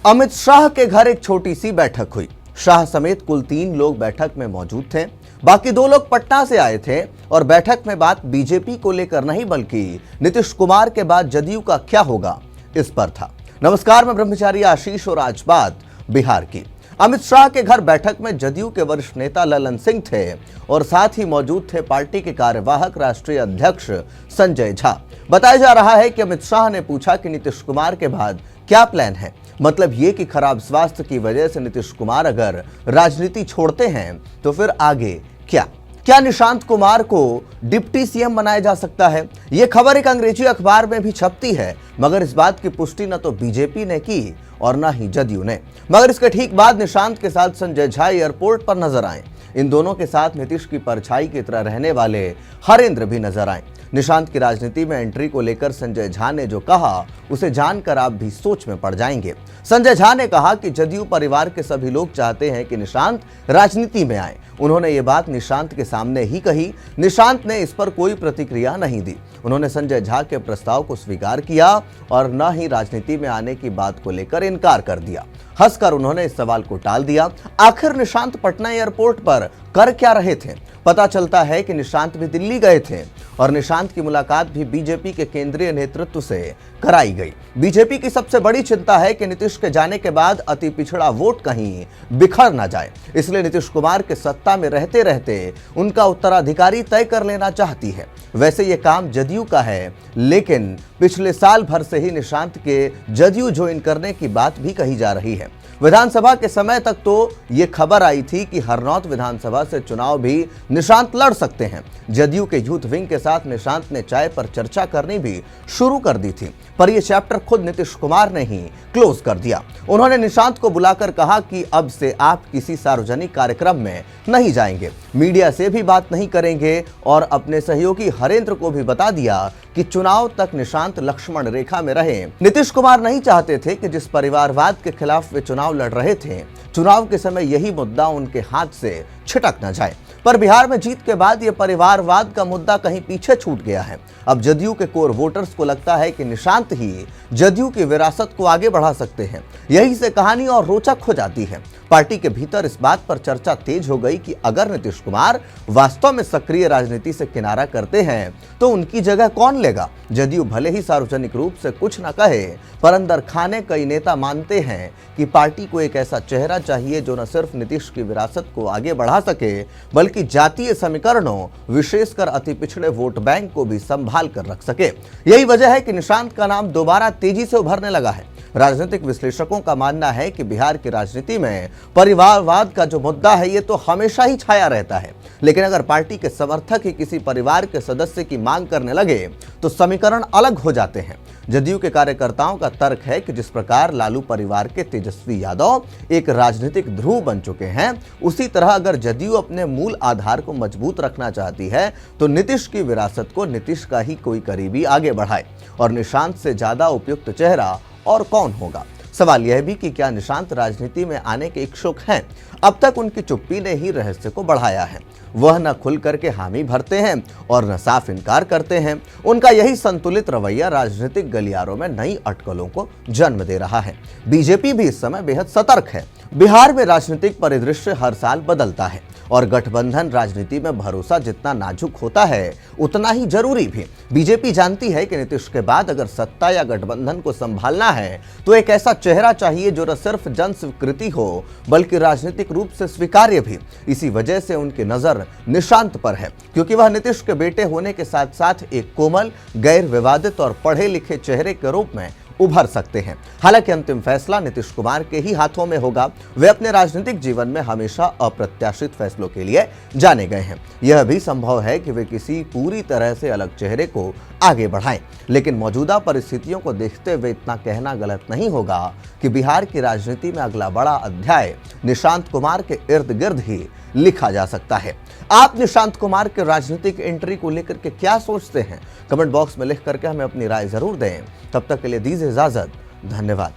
अमित शाह के घर एक छोटी सी बैठक हुई। शाह समेत कुल 3 लोग बैठक में मौजूद थे। बाकी 2 लोग पटना से आए थे और बैठक में बात बीजेपी को लेकर नहीं बल्कि नीतीश कुमार के बाद जदयू का क्या होगा इस पर था। नमस्कार, मैं ब्रह्मचारी आशीष और आज बात बिहार की। अमित शाह के घर बैठक में जदयू के वरिष्ठ नेता ललन सिंह थे और साथ ही मौजूद थे पार्टी के कार्यवाहक राष्ट्रीय अध्यक्ष संजय झा। बताया जा रहा है कि अमित शाह ने पूछा कि नीतीश कुमार के बाद क्या प्लान है। मतलब ये कि खराब स्वास्थ्य की वजह से नीतीश कुमार अगर राजनीति छोड़ते हैं तो फिर आगे क्या निशांत कुमार को डिप्टी सीएम बनाया जा सकता है। यह खबर एक अंग्रेजी अखबार में भी छपती है, मगर इस बात की पुष्टि न तो बीजेपी ने की और न ही जदयू ने। मगर इसके ठीक बाद निशांत के साथ संजय झा एयरपोर्ट पर नजर आए। इन दोनों के साथ नीतीश की परछाई की तरह रहने वाले हरेंद्र भी नजर आए। निशांत की राजनीति में एंट्री को लेकर संजय झा ने जो कहा उसे जानकर आप भी सोच में पड़ जाएंगे। संजय झा ने कहा कि जदयू परिवार के सभी लोग चाहते हैं कि निशांत राजनीति में आए। उन्होंने ये बात निशांत के सामने ही कही। निशांत ने इस पर कोई प्रतिक्रिया नहीं दी। उन्होंने संजय झा के प्रस्ताव को स्वीकार किया और न ही राजनीति में आने की बात को लेकर इनकार कर दिया। हंसकर उन्होंने इस सवाल को टाल दिया। आखिर निशांत पटना एयरपोर्ट पर कर क्या रहे थे? पता चलता है कि निशांत भी दिल्ली गए थे और निशांत की मुलाकात भी बीजेपी के केंद्रीय नेतृत्व से कराई गई। बीजेपी की सबसे बड़ी चिंता है कि नीतीश के जाने के बाद अति पिछड़ा वोट कहीं बिखर ना जाए, इसलिए नीतीश कुमार के सत्ता में रहते रहते उनका उत्तराधिकारी तय कर लेना चाहती है। वैसे ये काम जदयू का है, लेकिन पिछले साल भर से ही निशांत के जदयू ज्वाइन करने की बात भी कही जा रही है। विधानसभा के समय तक तो ये खबर आई थी कि हरनौत विधानसभा से चुनाव भी निशांत लड़ सकते हैं। जदयू के यूथ विंग के साथ निशांत ने चाय पर चर्चा करनी भी शुरू कर दी थी, पर यह चैप्टर खुद नीतीश कुमार ने ही क्लोज कर दिया। उन्होंने निशांत को बुलाकर कहा कि अब से आप किसी सार्वजनिक कार्यक्रम में नहीं जाएंगे, मीडिया से भी बात नहीं करेंगे और अपने सहयोगी हरेंद्र को भी बता दिया कि चुनाव तक निशांत लक्ष्मण रेखा में रहे। नीतीश कुमार नहीं चाहते थे कि जिस परिवारवाद के खिलाफ वे चुनाव लड़ रहे थे, चुनाव के समय यही मुद्दा उनके हाथ से छिटक न जाए। पर बिहार में जीत के बाद यह परिवारवाद का मुद्दा कहीं पीछे छूट गया है। अब जदयू के कोर वोटर्स को लगता है कि निशांत ही जदयू की विरासत को आगे बढ़ा सकते हैं। यही से कहानी और रोचक हो जाती है। पार्टी के भीतर इस बात पर चर्चा तेज हो गई कि अगर नीतीश कुमार वास्तव में सक्रिय राजनीति से किनारा करते हैं तो उनकी जगह कौन लेगा। जदयू भले ही सार्वजनिक रूप से कुछ न कहे, पर अंदर खाने कई नेता मानते हैं कि पार्टी को एक ऐसा चेहरा चाहिए जो न सिर्फ नीतीश की विरासत को आगे बढ़ा सके, बल्कि जातीय समीकरणों, विशेषकर अति पिछड़े वोट बैंक को भी संभाल कर रख सके। यही वजह है कि निशांत का नाम दोबारा तेजी से उभरने लगा है। राजनीतिक विश्लेषकों का मानना है कि बिहार की राजनीति में परिवारवाद का जो मुद्दा है ये तो हमेशा ही छाया रहता है, लेकिन अगर पार्टी के समर्थक ही किसी परिवार के सदस्य की मांग करने लगे तो समीकरण अलग हो जाते हैं। जदयू के कार्यकर्ताओं का तर्क है कि जिस प्रकार लालू परिवार के तेजस्वी यादव एक राजनीतिक ध्रुव बन चुके हैं, उसी तरह अगर जदयू अपने मूल आधार को मजबूत रखना चाहती है तो नीतीश की विरासत को नीतीश का ही कोई करीबी आगे बढ़ाए। और निशांत से ज्यादा उपयुक्त चेहरा और कौन होगा? सवाल यह भी कि क्या निशांत राजनीति में आने के इच्छुक हैं? अब तक उनकी चुप्पी ने ही रहस्य को बढ़ाया है। वह न खुल करके हामी भरते हैं और न साफ इनकार करते हैं। उनका यही संतुलित रवैया राजनीतिक गलियारों में नई अटकलों को जन्म दे रहा है। बीजेपी भी इस समय बेहद सतर्क है। बिहार में राजनीतिक परिदृश्य हर साल बदलता है और गठबंधन राजनीति में भरोसा जितना नाजुक होता है उतना ही जरूरी भी। बीजेपी जानती है कि नीतीश के बाद अगर सत्ता या गठबंधन को संभालना है तो एक ऐसा चेहरा चाहिए जो न सिर्फ जन स्वीकृति हो बल्कि राजनीतिक रूप से स्वीकार्य भी। इसी वजह से उनकी नजर निशांत पर है, क्योंकि वह नीतीश के बेटे होने के साथ साथ एक कोमल, गैर विवादित और पढ़े लिखे चेहरे के रूप में उभर सकते हैं। हालांकि अंतिम फैसला नीतीश कुमार के ही हाथों में होगा। वे अपने राजनीतिक जीवन में हमेशा अप्रत्याशित फैसलों के लिए जाने गए हैं। यह भी संभव है कि वे किसी पूरी तरह से अलग चेहरे को आगे बढ़ाएं, लेकिन मौजूदा परिस्थितियों को देखते हुए इतना कहना गलत नहीं होगा कि बिहार की राजनीति में अगला बड़ा अध्याय निशांत कुमार के इर्द गिर्द ही लिखा जा सकता है। आप निशांत कुमार के राजनीतिक एंट्री को लेकर के क्या सोचते हैं? कमेंट बॉक्स में लिख करके हमें अपनी राय जरूर दें। तब तक के लिए दीजिए इजाजत। धन्यवाद।